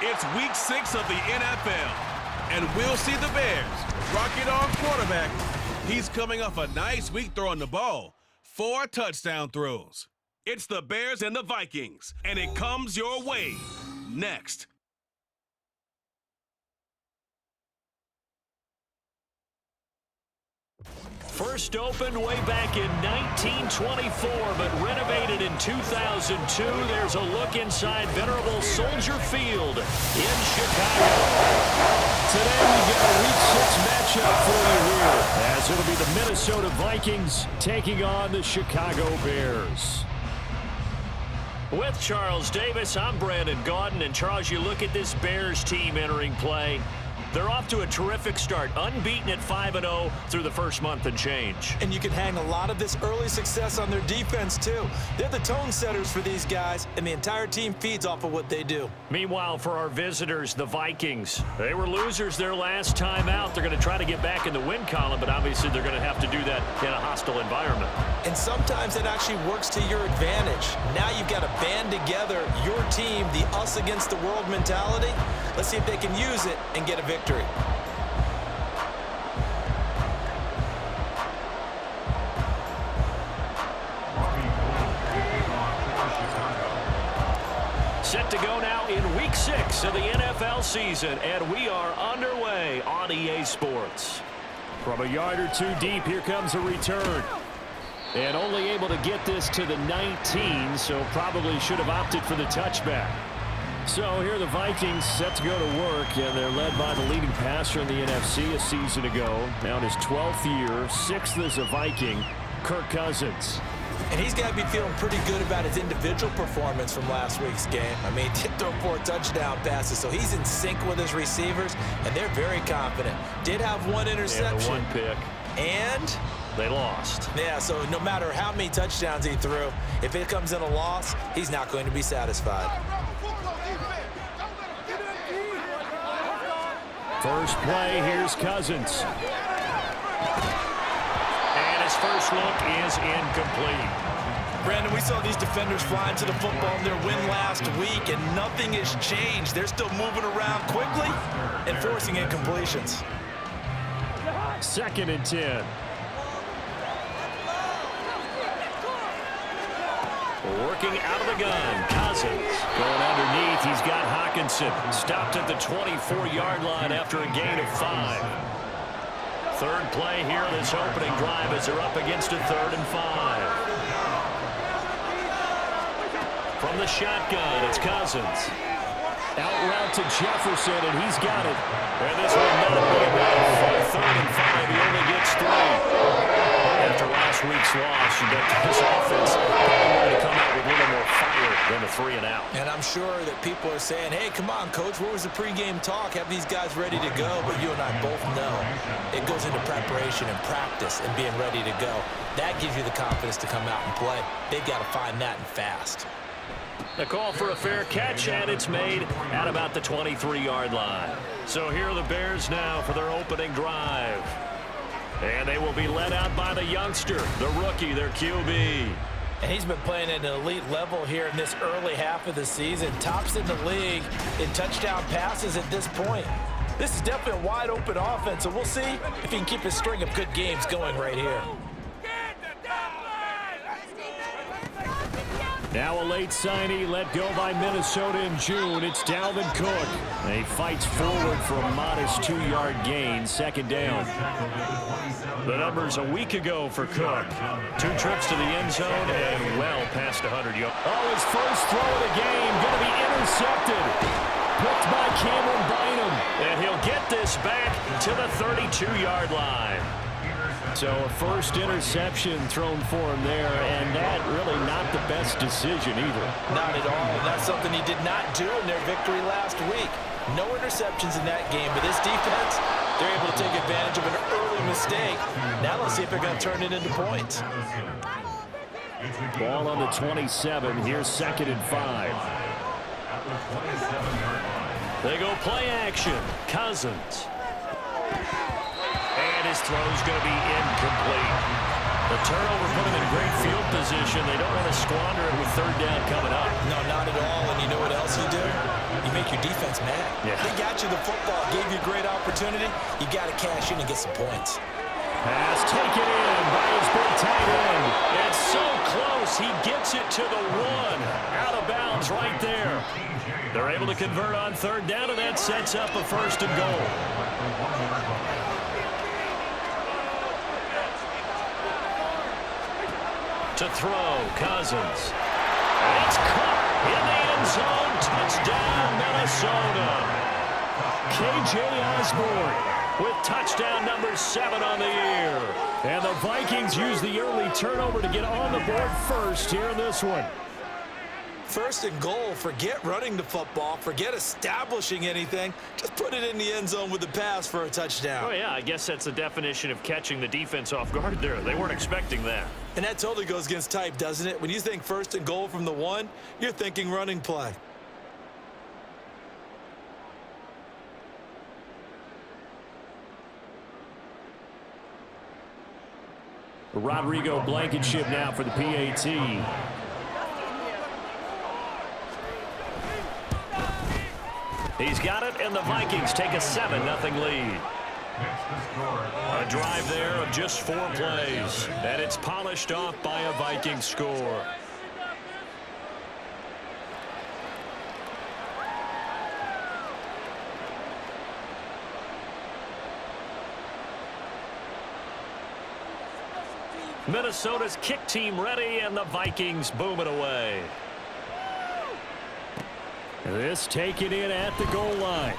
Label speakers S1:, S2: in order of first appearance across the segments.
S1: It's week 6 of the NFL, and we'll see the Bears rock it on quarterback. He's coming off a nice week throwing the ball. 4 touchdown throws. It's the Bears and the Vikings, and it comes your way next.
S2: First opened way back in 1924, but renovated in 2002. There's a look inside venerable Soldier Field in Chicago. Today we've got a Week 6 matchup for you here, as it'll be the Minnesota Vikings taking on the Chicago Bears. With Charles Davis, I'm Brandon Gaudin, and Charles, you look at this Bears team entering play. They're off to a terrific start, unbeaten at 5-0 through the first month and change.
S3: And you can hang a lot of this early success on their defense, too. They're the tone setters for these guys, and the entire team feeds off of what they do.
S2: Meanwhile, for our visitors, the Vikings, they were losers their last time out. They're going to try to get back in the win column, but obviously they're going to have to do that in a hostile environment.
S3: And sometimes it actually works to your advantage. Now you've got to band together your team, the us against the world mentality. Let's see if they can use it and get a victory.
S2: Set to go now in Week 6 of the NFL season, and we are underway on EA Sports. From a yard or two deep, here comes a return. And only able to get this to the 19, so probably should have opted for the touchback. So here the Vikings set to go to work, and they're led by the leading passer in the NFC a season ago. Now in his 12th year, 6th as a Viking, Kirk Cousins.
S3: And he's got to be feeling pretty good about his individual performance from last week's game. I mean, he did throw 4 touchdown passes, so he's in sync with his receivers, and they're very confident. Did have 1 interception.
S2: And the 1 pick.
S3: And
S2: they lost.
S3: Yeah, so no matter how many touchdowns he threw, if it comes in a loss, he's not going to be satisfied.
S2: First play, here's Cousins. And his first look is incomplete.
S3: Brandon, we saw these defenders flying to the football in their win last week, and nothing has changed. They're still moving around quickly and forcing incompletions.
S2: 2nd and 10. Working out of the gun, Cousins. Going underneath, he's got Hockenson. Stopped at the 24-yard line after a gain of 5. Third play here, this opening drive as they're up against a 3rd and 5. From the shotgun, it's Cousins. Out route to Jefferson, and he's got it. And this will not be enough for 3rd and 5. He only gets 3. After last week's loss, you bet this offense probably wanted to come out with a little more fire than a 3 and out.
S3: And I'm sure that people are saying, hey, come on, Coach, what was the pregame talk? Have these guys ready to go? But you and I both know it goes into preparation and practice and being ready to go. That gives you the confidence to come out and play. They've got to find that and fast.
S2: The call for a fair catch, and it's made at about the 23-yard line. So here are the Bears now for their opening drive. And they will be led out by the youngster, the rookie, their QB.
S3: And he's been playing at an elite level here in this early half of the season. Tops in the league in touchdown passes at this point. This is definitely a wide-open offense, so we'll see if he can keep his string of good games going right here.
S2: Now a late signee let go by Minnesota in June. It's Dalvin Cook. And he fights forward for a modest 2-yard gain, 2nd down. The numbers a week ago for Cook. 2 trips to the end zone and well past 100 yards. Oh, his first throw of the game going to be intercepted. Picked by Cameron Bynum. And he'll get this back to the 32-yard line. So a first interception thrown for him there, and that really not the best decision either.
S3: Not at all. And that's something he did not do in their victory last week. No interceptions in that game, but this defense, they're able to take advantage of an early mistake. Now let's see if they're going to turn it into points.
S2: Ball on the 27. Here's 2nd and 5. They go play action. Cousins. And his throw's going to be incomplete. The turnover put them in great field position. They don't want to squander it with third down coming up.
S3: No, not at all. And you know what else you do? You make your defense mad.
S2: Yeah.
S3: They got you the football, gave you a great opportunity. You got to cash in and get some points.
S2: Pass taken in by his big tight end. It's so close. He gets it to the one. Out of bounds right there. They're able to convert on third down, and that sets up a first and goal. To throw, Cousins. It's caught in the end zone. Touchdown, Minnesota. K.J. Osborne with touchdown number 7 on the year. And the Vikings use the early turnover to get on the board first here in this one.
S3: First and goal, forget running the football, forget establishing anything. Just put it in the end zone with the pass for a touchdown.
S2: Oh, yeah, I guess that's the definition of catching the defense off guard there. They weren't expecting that.
S3: And that totally goes against type, doesn't it? When you think first and goal from the 1, you're thinking running play.
S2: Rodrigo Blankenship now for the PAT. He's got it, and the Vikings take a 7-0 lead. A drive there of just 4 plays, and it's polished off by a Vikings score. Minnesota's kick team ready, and the Vikings boom it away. This taken in at the goal line.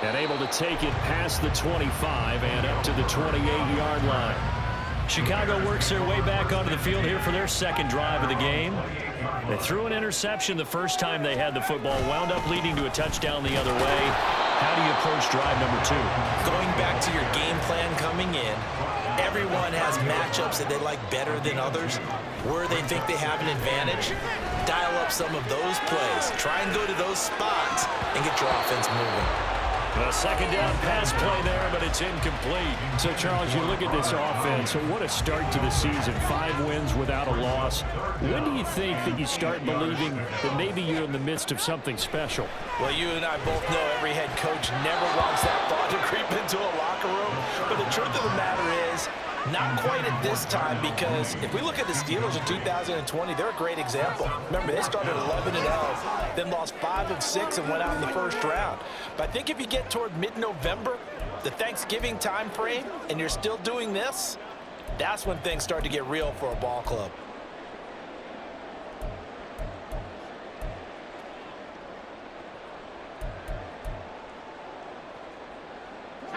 S2: And able to take it past the 25 and up to the 28-yard line. Chicago works their way back onto the field here for their second drive of the game. They threw an interception the first time they had the football, wound up leading to a touchdown the other way. How do you approach drive number 2?
S3: Going back to your game plan coming in, everyone has matchups that they like better than others, where they think they have an advantage. Dial up some of those plays. Try and go to those spots and get your offense moving.
S2: A second down pass play there, but it's incomplete. So, Charles, you look at this offense, what a start to the season. 5 wins without a loss. When do you think that you start believing that maybe you're in the midst of something special?
S3: Well, you and I both know every head coach never wants that thought to creep into a locker room. But the truth of the matter is, not quite at this time, because if we look at the Steelers in 2020, they're a great example. Remember, they started 11-0, then lost 5 of 6 and went out in the first round. But I think if you get toward mid-November, the Thanksgiving time frame, and you're still doing this, that's when things start to get real for a ball club.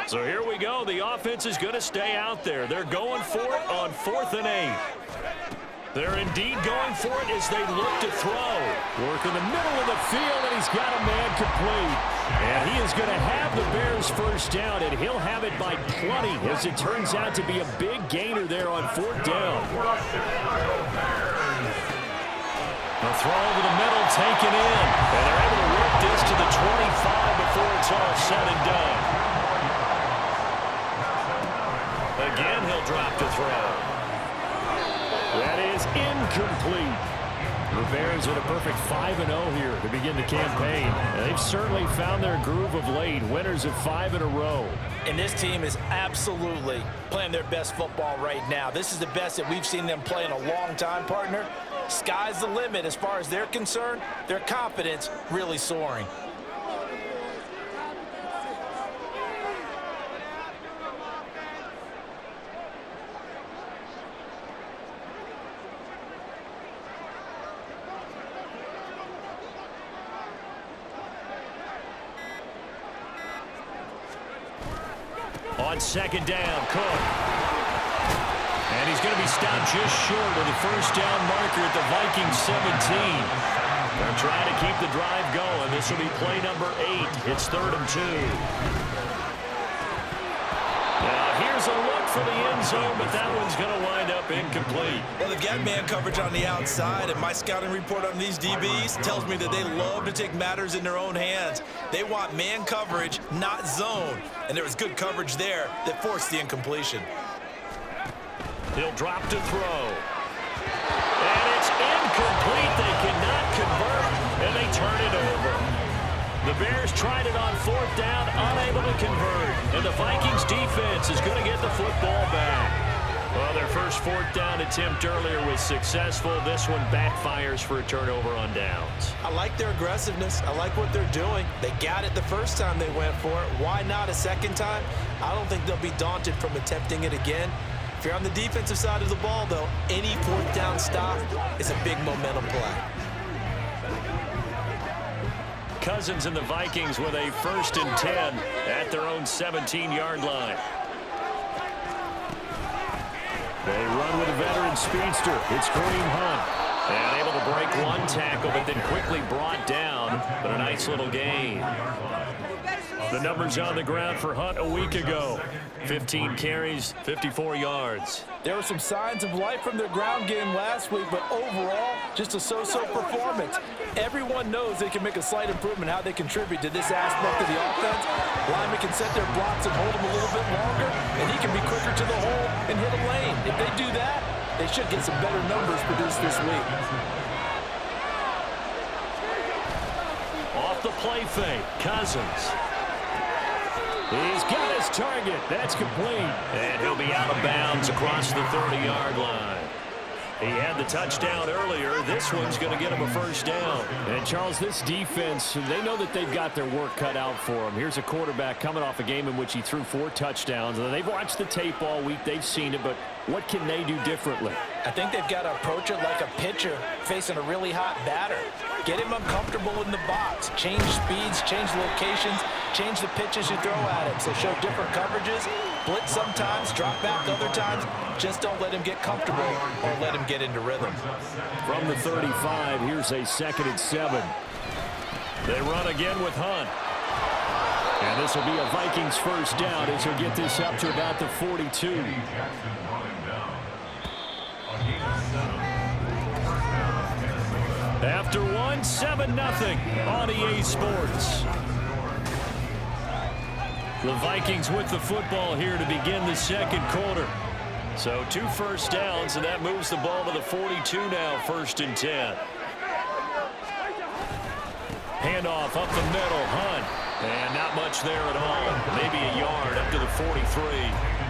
S2: So here we go. The offense is going to stay out there. They're going for it on 4th and 8. They're indeed going for it as they look to throw. Work in the middle of the field, and he's got a man complete. And he is going to have the Bears first down, and he'll have it by plenty, as it turns out to be a big gainer there on 4th down. The throw over the middle taken in. And they're able to work this to the 25 before it's all said and done. Again, he'll drop to throw. That is incomplete. The Bears at a perfect 5-0 here to begin the campaign. They've certainly found their groove of late, winners of 5 in a row.
S3: And this team is absolutely playing their best football right now. This is the best that we've seen them play in a long time, partner. Sky's the limit as far as they're concerned. Their confidence really soaring.
S2: On second down, Cook. And he's going to be stopped just short of the first down marker at the Vikings 17. They're trying to keep the drive going. This will be play number 8. It's 3rd and 2. Now here's a look for the end zone, but that one's going to wind up incomplete.
S3: Well, they've got man coverage on the outside, and my scouting report on these DBs tells me that they love to take matters in their own hands. They want man coverage, not zone. And there was good coverage there that forced the incompletion.
S2: He'll drop to throw. And it's incomplete. They cannot convert, and they turn it over. The Bears tried it on fourth down, unable to convert. And the Vikings defense is going to get the football back. Well, their first fourth down attempt earlier was successful. This one backfires for a turnover on downs.
S3: I like their aggressiveness. I like what they're doing. They got it the first time they went for it. Why not a second time? I don't think they'll be daunted from attempting it again. If you're on the defensive side of the ball, though, any fourth down stop is a big momentum play.
S2: Cousins and the Vikings with a 1st and 10 at their own 17-yard line. They run with a veteran speedster. It's Kareem Hunt. And able to break one tackle, but then quickly brought down. But a nice little gain. The numbers on the ground for Hunt a week ago. 15 carries, 54 yards.
S3: There were some signs of life from their ground game last week, but overall, just a so-so performance. Everyone knows they can make a slight improvement how they contribute to this aspect of the offense. Linemen can set their blocks and hold them a little bit longer, and he can be quicker to the hole and hit a lane. If they do that, they should get some better numbers produced this week.
S2: Off the play fake, Cousins. He's got his target. That's complete. And he'll be out of bounds across the 30-yard line. He had the touchdown earlier. This one's going to get him a first down. And, Charles, this defense, they know that they've got their work cut out for them. Here's a quarterback coming off a game in which he threw 4 touchdowns. They've watched the tape all week. They've seen it, but what can they do differently?
S3: I think they've got to approach it like a pitcher facing a really hot batter. Get him uncomfortable in the box. Change speeds, change locations, change the pitches you throw at him. So show different coverages, blitz sometimes, drop back other times. Just don't let him get comfortable or let him get into rhythm.
S2: From the 35, here's a 2nd and 7. They run again with Hunt. And this will be a Vikings first down as he'll get this up to about the 42. After one, 7-0 on EA Sports. The Vikings with the football here to begin the second quarter. So 2 first downs, and that moves the ball to the 42 now, 1st and 10. Handoff up the middle, Hunt. And not much there at all. Maybe a yard up to the 43.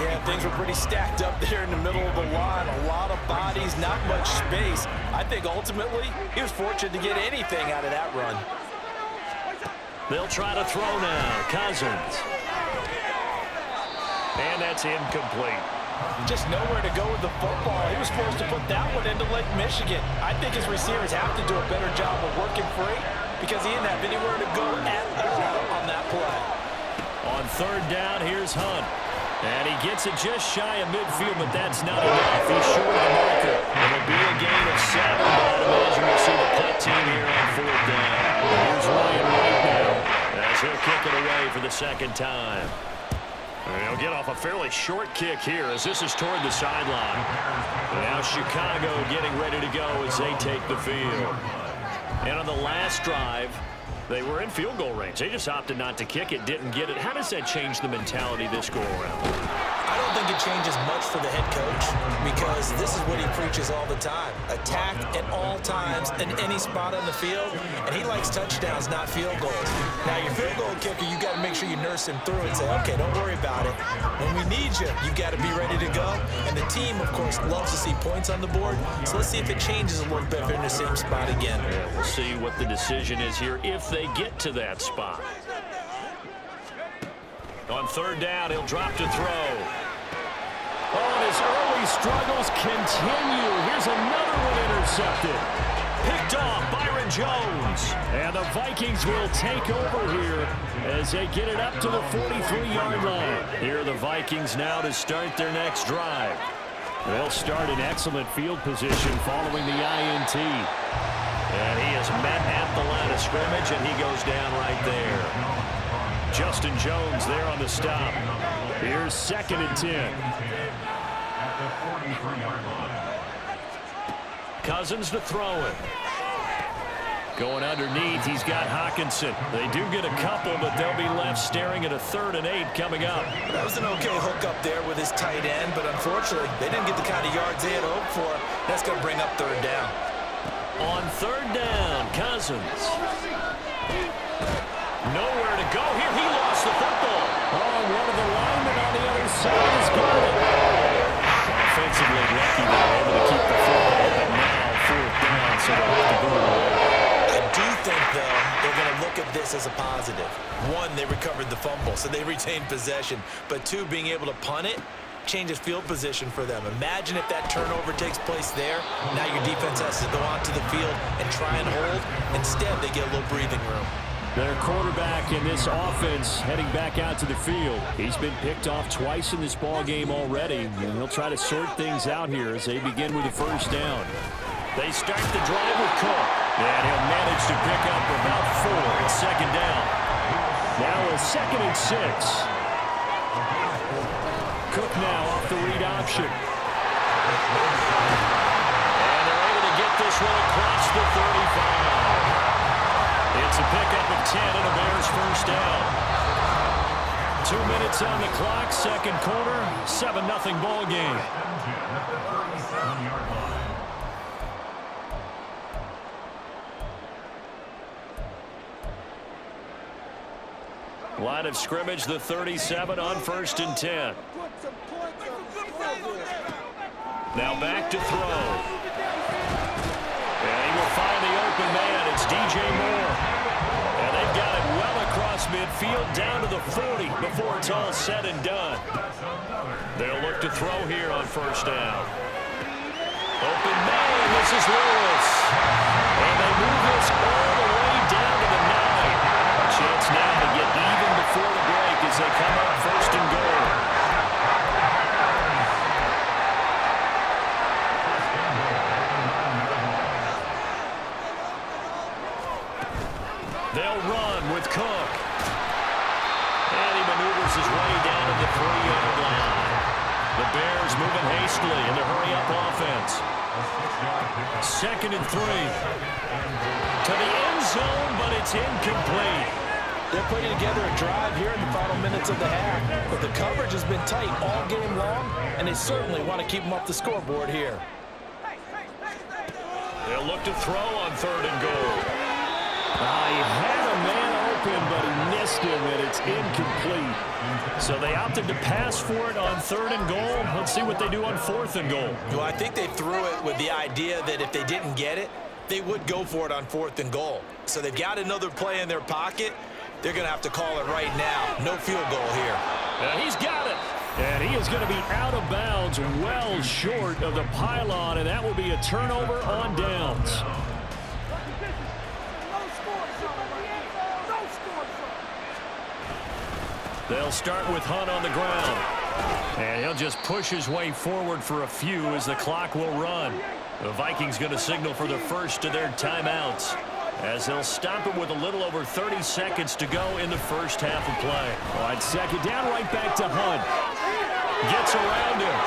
S3: Yeah, things were pretty stacked up there in the middle of the line. A lot of bodies, not much space. I think ultimately he was fortunate to get anything out of that run.
S2: They'll try to throw now. Cousins. And that's incomplete.
S3: Just nowhere to go with the football. He was supposed to put that one into Lake Michigan. I think his receivers have to do a better job of working free because he didn't have anywhere to go at all on that play.
S2: On 3rd down, here's Hunt. And he gets it just shy of midfield, but that's not enough. He's short of the marker. It'll be a gain of 7, but I'd imagine we'll see the punt team here on 4th down. Here's Ryan right now as he'll kick it away for the 2nd time. And he'll get off a fairly short kick here as this is toward the sideline. Now Chicago getting ready to go as they take the field. And on the last drive, they were in field goal range. They just opted not to kick it, didn't get it. How does that change the mentality this go-around?
S3: I don't think it changes much for the head coach because this is what he preaches all the time. Attack at all times in any spot on the field, and he likes touchdowns, not field goals. Now, your field goal kicker, you got to make sure you nurse him through and say, okay, don't worry about it. When we need you, you got to be ready to go. And the team, of course, loves to see points on the board, so let's see if it changes a little bit if they're in the same spot again.
S2: Yeah, we'll see what the decision is here if they get to that spot. On 3rd down, he'll drop to throw. Oh, and his early struggles continue. Here's another one intercepted. Picked off Byron Jones. And the Vikings will take over here as they get it up to the 43-yard line. Here are the Vikings now to start their next drive. They'll start in excellent field position following the INT. And he is met at the line of scrimmage, and he goes down right there. Justin Jones there on the stop. Here's 2nd and 10. Cousins to throw it. Going underneath, he's got Hawkinson. They do get a couple, but they'll be left staring at a 3rd and 8 coming up.
S3: That was an okay hook up there with his tight end, but unfortunately, they didn't get the kind of yards they had hoped for. That's going to bring up 3rd down.
S2: On 3rd down, Cousins. Nowhere to go here. He lost the football. Oh, one of the linemen on the other side has got it. Offensively lucky they were able to keep the football, but now 4th down, so they'll have to go away.
S3: I do think, though, they're going to look at this as a positive. 1, they recovered the fumble, so they retained possession. But 2, being able to punt it changes field position for them. Imagine if that turnover takes place there. Now your defense has to go onto the field and try and hold. Instead, they get a little breathing room.
S2: Their quarterback in this offense heading back out to the field. He's been picked off twice in this ball game already, and he'll try to sort things out here as they begin with the 1st down. They start the drive with Cook, and he'll manage to pick up about 4 at 2nd down. Now a 2nd and 6. Cook now off the read option. And they're able to get this one across the 35. It's a pickup of 10 and a Bears 1st down. 2 minutes on the clock, 2nd quarter, 7-0 ball game. Line of scrimmage, the 37 on 1st and 10. Now back to throw. And he will find the open man. It's DJ Moore. And they've got it well across midfield down to the 40 before it's all said and done. They'll look to throw here on 1st down. Open man. This is Lewis. And they move this all the way down to the 9. A chance now to get even before the break as they come up 1st and goal. They'll run with Cook. And he maneuvers his way down to the 3-yard line. The Bears moving hastily in the hurry-up offense. 2nd and 3. To the end zone, but it's incomplete.
S3: They're putting together a drive here in the final minutes of the half, but the coverage has been tight all game long, and they certainly want to keep them off the scoreboard here.
S2: They'll look to throw on 3rd and goal. He had a man open, but he missed him, and it's incomplete. So they opted to pass for it on 3rd and goal. Let's see what they do on 4th and goal.
S3: Well, I think they threw it with the idea that if they didn't get it, they would go for it on 4th and goal. So they've got another play in their pocket. They're going to have to call it right now. No field goal here.
S2: He's got it. And he is going to be out of bounds, well short of the pylon, and that will be a turnover on downs. They'll start with Hunt on the ground. And he'll just push his way forward for a few as the clock will run. The Vikings going to signal for the first of their timeouts, as they'll stop it with a little over 30 seconds to go in the 1st half of play. On 2nd down, right back to Hunt. Gets around him.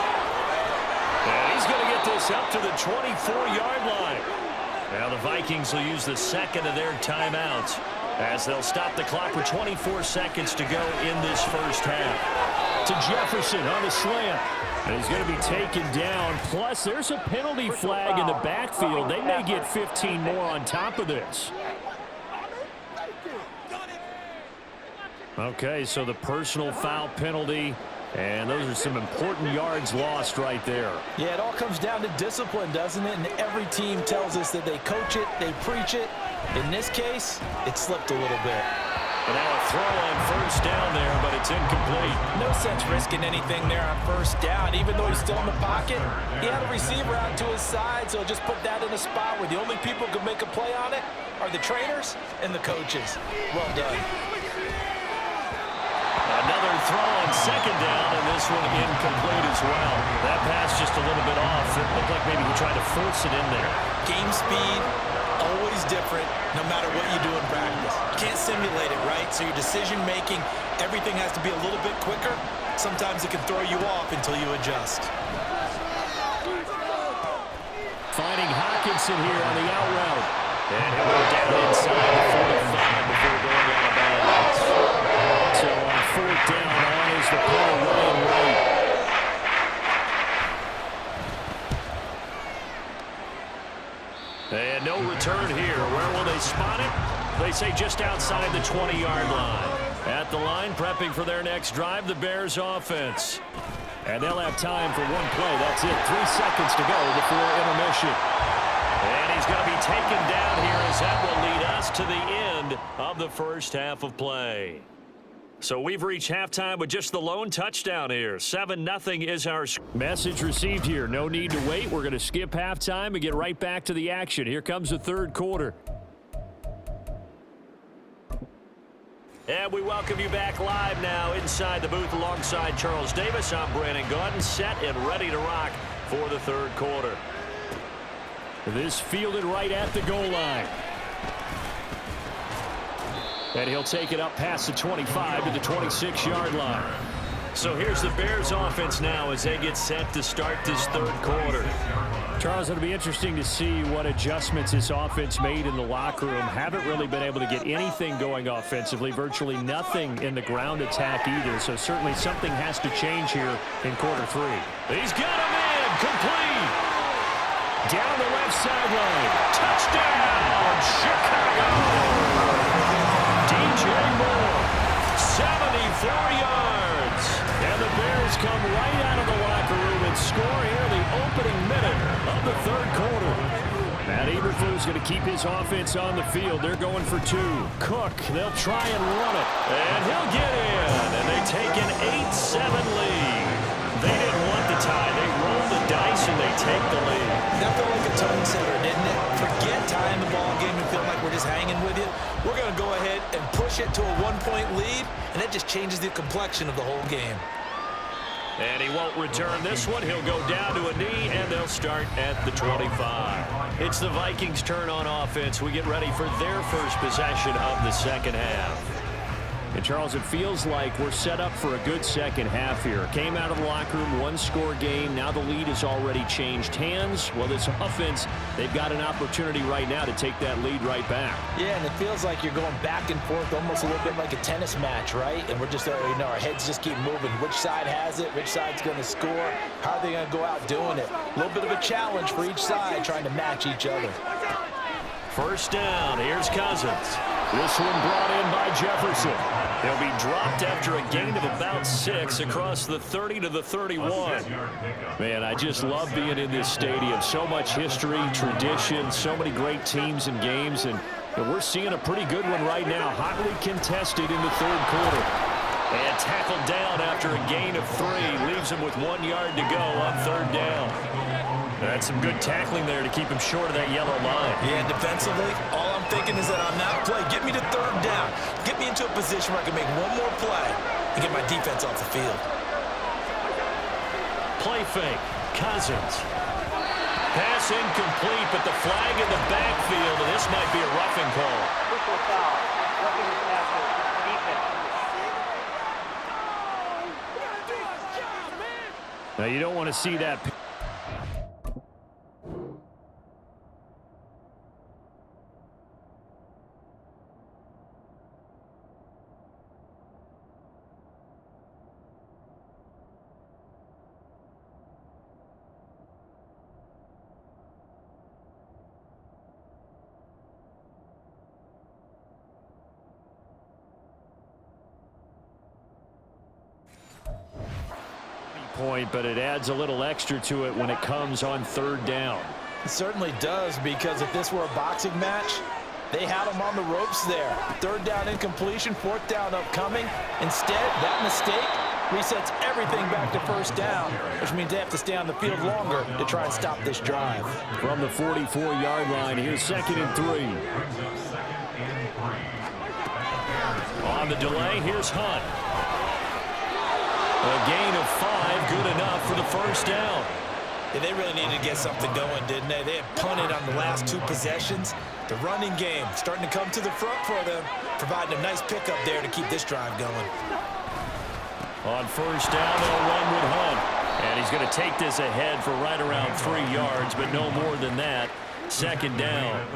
S2: And he's going to get this up to the 24-yard line. Now the Vikings will use the 2nd of their timeouts, as they'll stop the clock with 24 seconds to go in this 1st half. To Jefferson on the slant. And he's going to be taken down. Plus, there's a penalty flag in the backfield. They may get 15 more on top of this. Okay, so the personal foul penalty. And those are some important yards lost right there.
S3: Yeah, it all comes down to discipline, doesn't it? And every team tells us that they coach it, they preach it. In this case, it slipped a little bit.
S2: And now a throw on 1st down there, but it's incomplete.
S3: No sense risking anything there on 1st down. Even though he's still in the pocket, he had a receiver out to his side, so just put that in a spot where the only people who can make a play on it are the trainers and the coaches. Well done.
S2: Another throw on 2nd down, and this one incomplete as well. That pass just a little bit off. It looked like maybe he tried to force it in there.
S3: Game speed, always different, no matter what you do in practice. You can't simulate it, right? So your decision-making, everything has to be a little bit quicker. Sometimes it can throw you off until you adjust.
S2: Finding Hawkinson here on the out route. And he'll go down inside the 45 before going out of bounds. So on fourth down, on is the punter, Ryan White. And no return here. Where will they spot it? They say just outside the 20-yard line. At the line, prepping for their next drive, the Bears offense. And they'll have time for one play. That's it. 3 seconds to go before intermission. And he's going to be taken down here as that will lead us to the end of the first half of play. So we've reached halftime with just the lone touchdown here. 7-0 is our message received here. No need to wait. We're going to skip halftime and get right back to the action. Here comes the third quarter. And we welcome you back live now inside the booth alongside Charles Davis. I'm Brandon Gaudin, set and ready to rock for the third quarter. This fielded right at the goal line. And he'll take it up past the 25 to the 26-yard line. So here's the Bears offense now as they get set to start this third quarter. Charles, it'll be interesting to see what adjustments this offense made in the locker room. Haven't really been able to get anything going offensively. Virtually nothing in the ground attack either. So certainly something has to change here in quarter three. He's got him in. Complete. Down the left sideline. Touchdown, Chicago. DJ Moore, 74 yards. And the Bears come right out of the locker room and score here the opening minute of the third quarter. Matt Eberflus going to keep his offense on the field. They're going for two. Cook, they'll try and run it. And he'll get in. And they take an 8-7 lead. They didn't want the tie. They rolled the dice and they take the lead.
S3: That felt like a tone setter, didn't it? Forget tying the ball game and feeling like we're just hanging with you. We're going to go ahead and push it to a one-point lead, and that just changes the complexion of the whole game.
S2: And he won't return this one. He'll go down to a knee, and they'll start at the 25. It's the Vikings' turn on offense. We get ready for their first possession of the second half. And, Charles, it feels like we're set up for a good second half here. Came out of the locker room, one-score game. Now the lead has already changed hands. Well, this offense, they've got an opportunity right now to take that lead right back.
S3: Yeah, and it feels like you're going back and forth almost a little bit like a tennis match, right? And we're just, our heads just keep moving. Which side has it? Which side's going to score? How are they going to go out doing it? A little bit of a challenge for each side trying to match each other.
S2: First down, here's Cousins. This one brought in by Jefferson. He'll be dropped after a gain of about 6 across the 30 to the 31. Man, I just love being in this stadium. So much history, tradition, so many great teams and games, and we're seeing a pretty good one right now. Hotly contested in the third quarter. And tackled down after a gain of 3. Leaves him with 1 yard to go on third down. That's some good tackling there to keep him short of that yellow line.
S3: Yeah, defensively, all I'm thinking is that on that play, get me to third down. Get me into a position where I can make one more play and get my defense off the field.
S2: Play fake. Cousins. Pass incomplete, but the flag in the backfield, and this might be a roughing call.
S4: Personal foul. Roughing the passer. Defense.
S2: Now, you don't want to see that. Point, but it adds a little extra to it when it comes on third down.
S3: It certainly does, because if this were a boxing match, they had him on the ropes there. Third down incompletion, fourth down upcoming. Instead, that mistake resets everything back to first down, which means they have to stay on the field longer to try and stop this drive.
S2: From the 44-yard line, here's 2nd and 3. On the delay, here's Hunt. A gain of 5, good enough for the first down.
S3: Yeah, they really needed to get something going, didn't they? They had punted on the last 2 possessions. The running game starting to come to the front for them, providing a nice pickup there to keep this drive going.
S2: On first down, they'll run with Hunt. And he's going to take this ahead for right around 3 yards, but no more than that. Second down.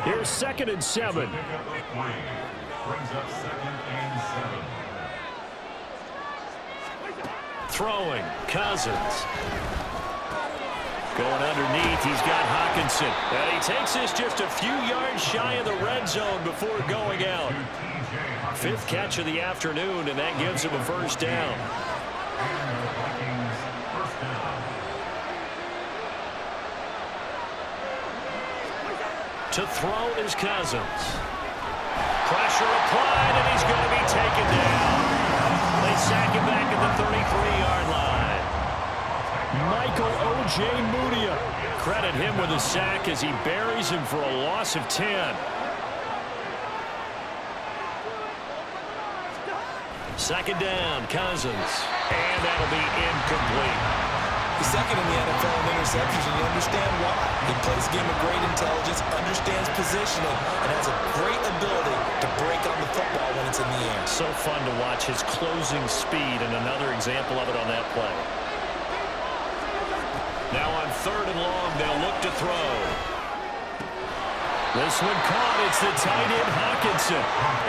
S2: Here's 2nd and 7. Throwing, Cousins. Going underneath, he's got Hockenson. And he takes this just a few yards shy of the red zone before going out. 5th catch of the afternoon, and that gives him a first down. To throw is Cousins. Pressure applied, and he's going to be taken down. They sack him back at the 33-yard line. Michael O.J. Mudia. Credit him with a sack as he buries him for a loss of 10. Second down, Cousins. And that'll be incomplete.
S3: He's second in the NFL in interceptions, and you understand why. He plays a game of great intelligence, understands positioning, and has a great ability to break on the football when it's in the air.
S2: So fun to watch his closing speed, and another example of it on that play. Now on 3rd and long, they'll look to throw. This one caught. It's the tight end, Hockenson.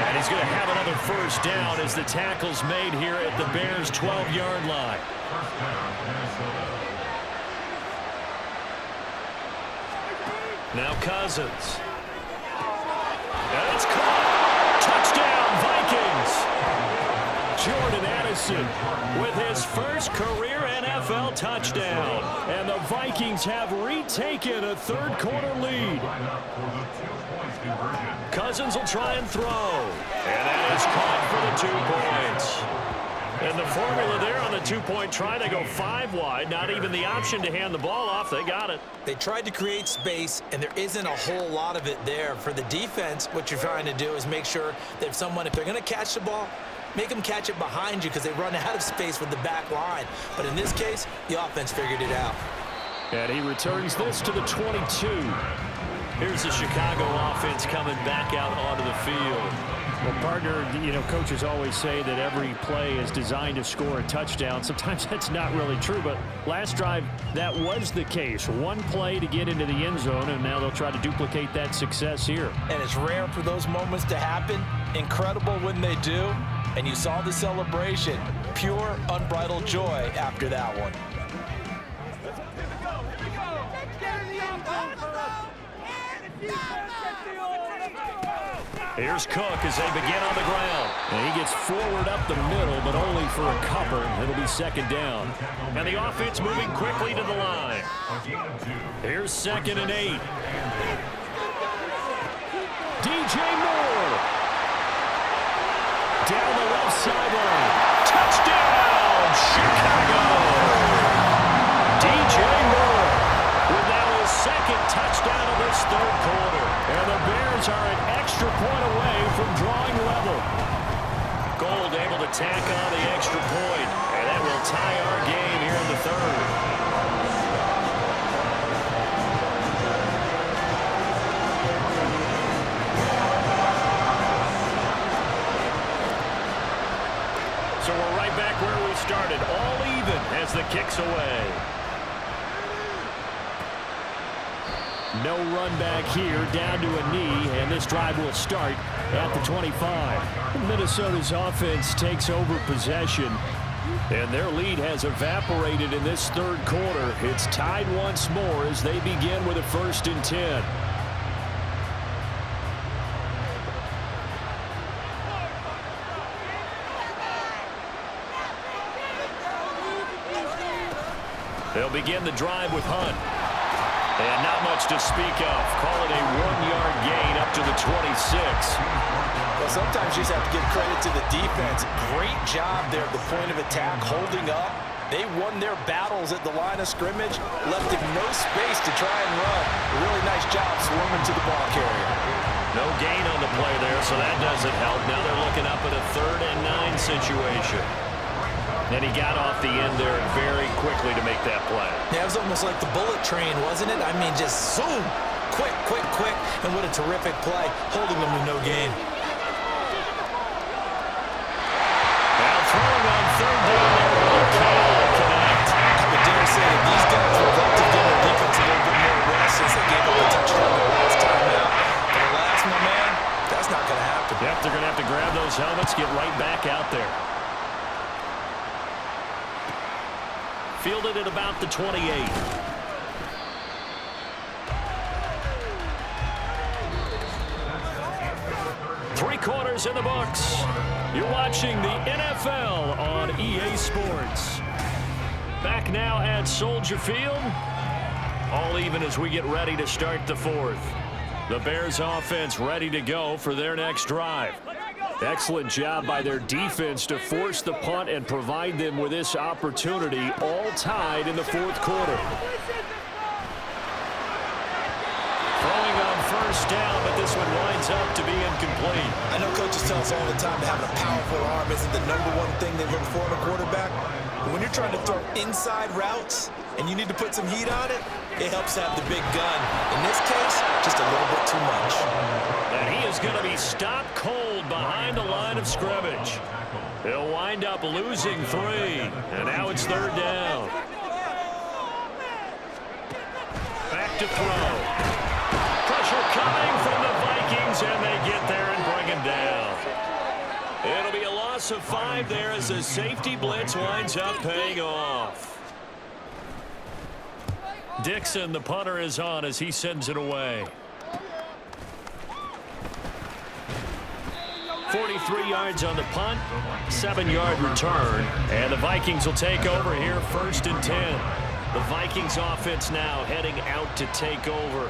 S2: And he's going to have another first down as the tackle's made here at the Bears' 12-yard line. Now Cousins. And it's caught. Touchdown, Vikings. Jordan Addison with his first career NFL touchdown. And the Vikings have retaken a 3rd-quarter lead. Cousins will try and throw. And that is caught for the 2 points. And the formula there on the 2-point try, they go 5 wide. Not even the option to hand the ball off. They got it.
S3: They tried to create space, and there isn't a whole lot of it there. For the defense, what you're trying to do is make sure that if they're going to catch the ball, make them catch it behind you because they run out of space with the back line. But in this case, the offense figured it out.
S2: And he returns this to the 22. Here's the Chicago offense coming back out onto the field. Well, partner, coaches always say that every play is designed to score a touchdown. Sometimes that's not really true, but last drive, that was the case. One play to get into the end zone, and now they'll try to duplicate that success here.
S3: And it's rare for those moments to happen. Incredible when they do. And you saw the celebration. Pure, unbridled joy after that one.
S2: Here's Cook as they begin on the ground. And he gets forward up the middle, but only for a couple. It'll be 2nd down. And the offense moving quickly to the line. Here's 2nd and 8. DJ Moore. Down the left sideline. Touchdown, Chicago. DJ Moore with now his 2nd touchdown of this 3rd quarter. And the Bears are an extra point away from drawing level. Gold able to tack on the extra point, and that will tie our game here in the 3rd. So we're right back where we started, all even as the kick's away. No run back here, down to a knee, and this drive will start at the 25. Minnesota's offense takes over possession, and their lead has evaporated in this 3rd quarter. It's tied once more as they begin with a 1st and 10. They'll begin the drive with Hunt. And not much to speak of. Call it a 1-yard gain up to the 26.
S3: Well, sometimes you just have to give credit to the defense. Great job there at the point of attack, holding up. They won their battles at the line of scrimmage, left him no space to try and run. A really nice job swarming to the ball carrier.
S2: No gain on the play there, so that doesn't help. Now they're looking up at a 3rd and 9 situation. And he got off the end there very quickly to make that play.
S3: Yeah, it was almost like the bullet train, wasn't it? I mean, just zoom, quick, quick, quick, and what a terrific play, holding them to no gain.
S2: Now throwing on 3rd down there, he cannot connect.
S3: I would dare say that these guys would like to give their defense a little bit more rest since they gave up
S2: have to grab those helmets, get right back out there. Fielded at about the 28. Three quarters in the books. You're watching the NFL on EA Sports. Back now at Soldier Field. All even as we get ready to start the fourth. The Bears offense ready to go for their next drive. Excellent job by their defense to force the punt and provide them with this opportunity, all tied in the fourth quarter. Throwing on first down, but this one winds up to be incomplete.
S3: I know coaches tell us all the time that having a powerful arm isn't the #1 thing they look for in a quarterback. But when you're trying to throw inside routes and you need to put some heat on it, it helps to have the big gun. In this case, just a little bit too much.
S2: And he is going to be stopped cold behind the line of scrimmage. He'll wind up losing 3, and now it's third down. Back to throw. Pressure coming from the Vikings, and they get there and bring him down. It'll be a loss of 5 there as the safety blitz winds up paying off. Dixon, the punter, is on as he sends it away. 43 yards on the punt, 7-yard return, and the Vikings will take over here 1st and 10. The Vikings offense now heading out to take over.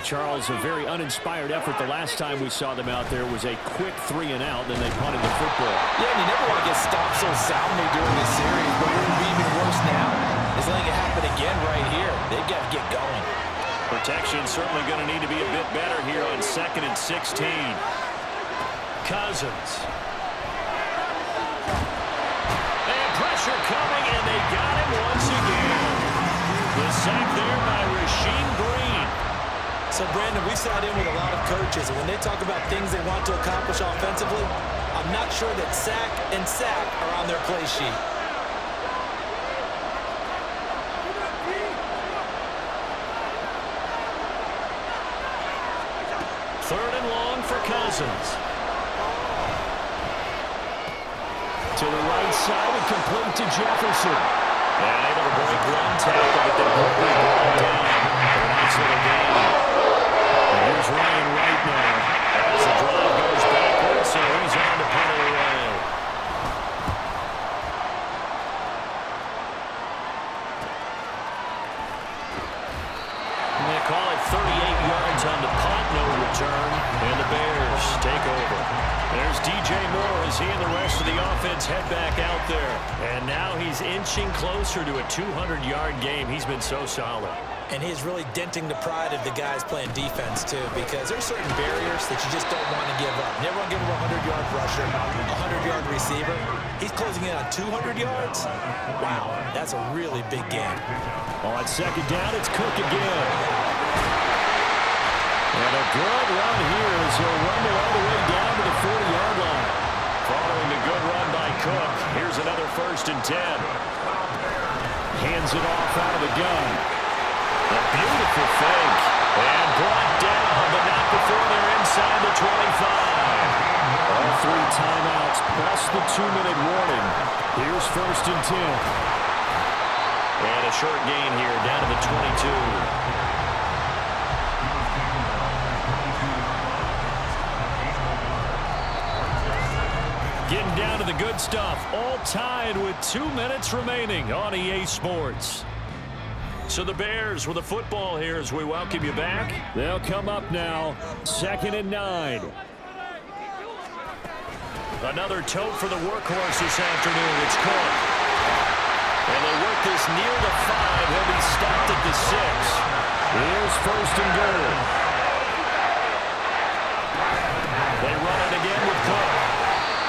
S2: Charles, a very uninspired effort the last time we saw them out there was a quick 3 and out, then they punted the football.
S3: Yeah, and you never want to get stopped so soundly during this series, but what would be even worse now is letting it happen again right here. They've got to get going.
S2: Protection certainly going to need to be a bit better here on 2nd and 16. Cousins. And pressure coming, and they got him once again. The sack there by Rasheem Green.
S3: So, Brandon, we sat in with a lot of coaches, and when they talk about things they want to accomplish offensively, I'm not sure that sack and sack are on their play sheet.
S2: Third and long for Cousins. To the right side and complete to Jefferson. And able to break one tackle, but then quickly brought down. A nice little game. And here's Ryan right now. As the drive goes backwards, so he's on to punt it away. And they call it 38 yards on the punt, no return. And the Bears take over. There's DJ Moore as he and the rest of the offense head back out there. And now he's inching closer to a 200-yard game. He's been so solid.
S3: And he's really denting the pride of the guys playing defense, too, because there's certain barriers that you just don't want to give up. Never want to give him a 100-yard rusher, a 100-yard receiver. He's closing in on 200 yards. Wow, that's a really big game.
S2: On 2nd down, it's Cook again. And a good run here as he'll run all the way down to the 40-yard line. Following the good run by Cook, here's another 1st and 10. Hands it off out of the gun. A beautiful fake. And brought down, but not before they're inside the 25. All 3 timeouts plus the 2-minute warning. Here's 1st and 10. And a short gain here down to the 22. Getting down to the good stuff, all tied with 2 minutes remaining on EA Sports. So the Bears with the football here as we welcome you back. They'll come up now, 2nd and 9. Another tote for the workhorse this afternoon. It's Cook. And they work this near the 5. He'll be stopped at the 6. Here's 1st and goal. They run it again with Cook.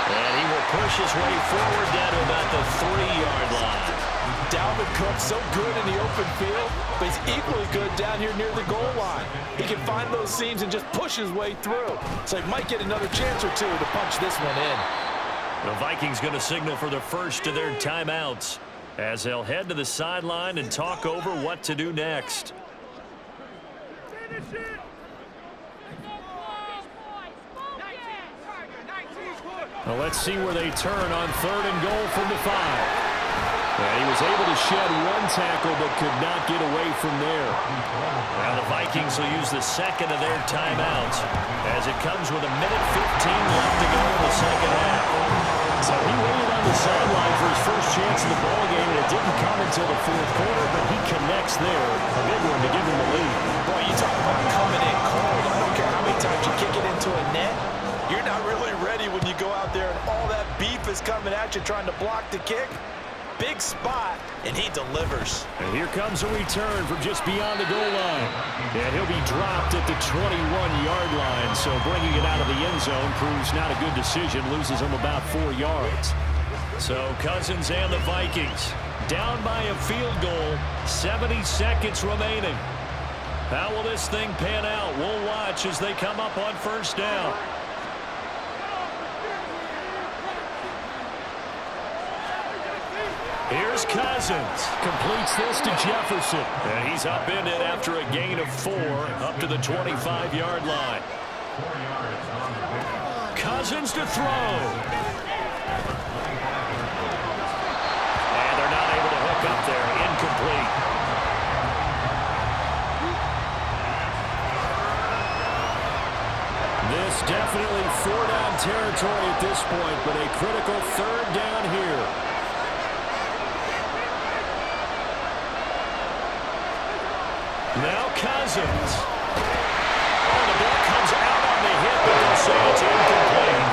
S2: And he will push his way forward down to about the 3-yard line.
S3: Dalvin Cook, so good in the open field, but he's equally good down here near the goal line. He can find those seams and just push his way through. So he might get another chance or two to punch this one in.
S2: The Vikings going to signal for the first of their timeouts as they'll head to the sideline and talk over what to do next. Well, let's see where they turn on 3rd and goal from the 5. And he was able to shed one tackle but could not get away from there. Now the Vikings will use the second of their timeouts as it comes with 1:15 left to go in the second half. So he waited on the sideline for his first chance in the ballgame, and it didn't come until the 4th quarter, but he connects there. A big one to give him the lead.
S3: Boy, you talk about coming in cold. I don't care how many times you kick it into a net. You're not really ready when you go out there and all that beef is coming at you trying to block the kick. Big spot, and he delivers.
S2: And here comes a return from just beyond the goal line. And he'll be dropped at the 21-yard line, so bringing it out of the end zone proves not a good decision, loses him about 4 yards. So Cousins and the Vikings down by a field goal, 70 seconds remaining. How will this thing pan out? We'll watch as they come up on 1st down. Here's Cousins. Completes this to Jefferson. And he's upended after a gain of 4 up to the 25-yard line. Cousins to throw. And they're not able to hook up there. Incomplete. This definitely 4-down territory at this point, but a critical 3rd down here. Now Cousins. Oh, the ball comes out on the hit, but they'll say it's incomplete.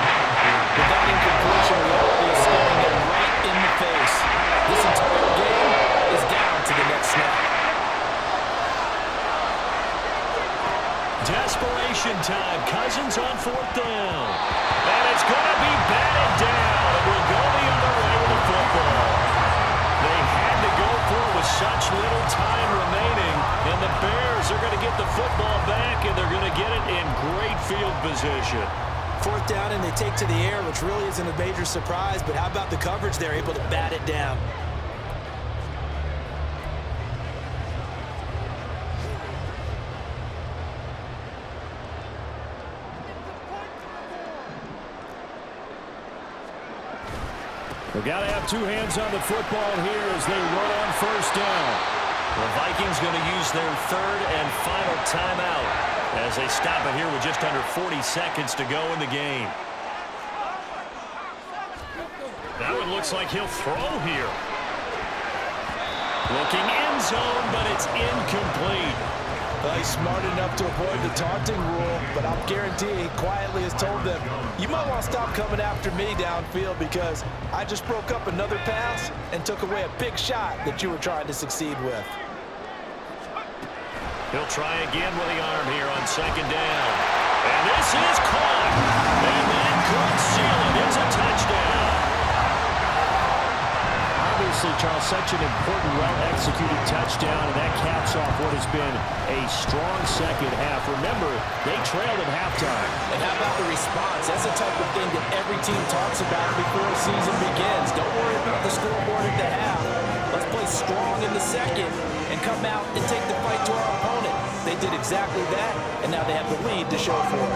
S3: With that incompletion, reality is staring them right in the face. This entire game is down to the next snap.
S2: Desperation time. Cousins on 4th down. And it's going to be batted down. It will go the other way with the football. They had to go for it with such little time remaining. And the Bears are going to get the football back, and they're going to get it in great field position.
S3: 4th down, and they take to the air, which really isn't a major surprise. But how about the coverage? They're able to bat it down.
S2: They've got to have 2 hands on the football here as they run on 1st down. The Vikings going to use their 3rd and final timeout as they stop it here with just under 40 seconds to go in the game. Now it looks like he'll throw here. Looking end zone, but it's incomplete.
S3: Well, he's smart enough to avoid the taunting rule, but I'll guarantee he quietly has told them, you might want to stop coming after me downfield because I just broke up another pass and took away a big shot that you were trying to succeed with.
S2: He'll try again with the arm here on 2nd down. And this is caught. And that could seal it. It's a touchdown. Obviously, Charles, such an important, well-executed touchdown, and that caps off what has been a strong second half. Remember, they trailed at halftime.
S3: And how about the response? That's the type of thing that every team talks about before a season begins. Don't worry about the scoreboard at the half. Let's play strong in the second and come out and take the fight to our opponent. They did exactly that, and now they have the lead to show for it.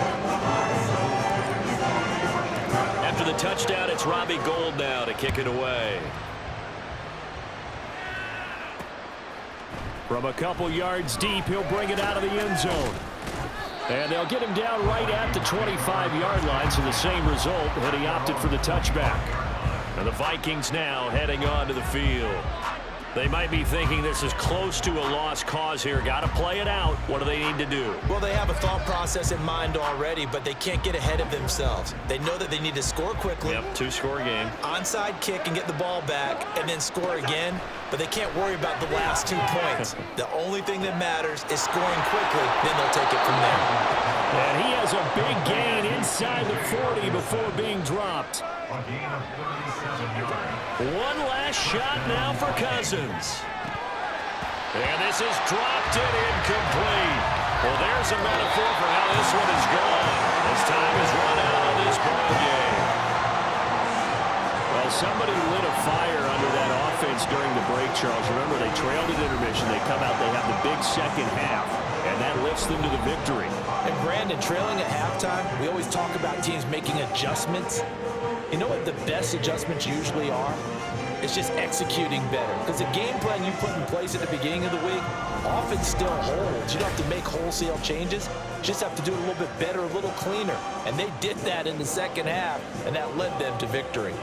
S2: After the touchdown, it's Robbie Gould now to kick it away. From a couple yards deep, he'll bring it out of the end zone. And they'll get him down right at the 25-yard line, so the same result, and he opted for the touchback. And the Vikings now heading on to the field. They might be thinking this is close to a lost cause here. Got to play it out. What do they need to do?
S3: Well, they have a thought process in mind already, but they can't get ahead of themselves. They know that they need to score quickly.
S2: Yep, 2-score game.
S3: Onside kick and get the ball back and then score again, but they can't worry about the last 2 points. The only thing that matters is scoring quickly, then they'll take it from there.
S2: And he has a big gain inside the 40 before being dropped. One last shot now for Cousins. And this is dropped and incomplete. Well, there's a metaphor for how this one is gone as time is run out on this ball game. Well, somebody lit a fire under that offense during the break, Charles. Remember, they trailed at intermission. They come out, they have the big second half, and that lifts them to the victory.
S3: And Brandon, trailing at halftime, we always talk about teams making adjustments. You know what the best adjustments usually are? It's just executing better. Because the game plan you put in place at the beginning of the week often still holds. You don't have to make wholesale changes. You just have to do it a little bit better, a little cleaner. And they did that in the second half, and that led them to victory.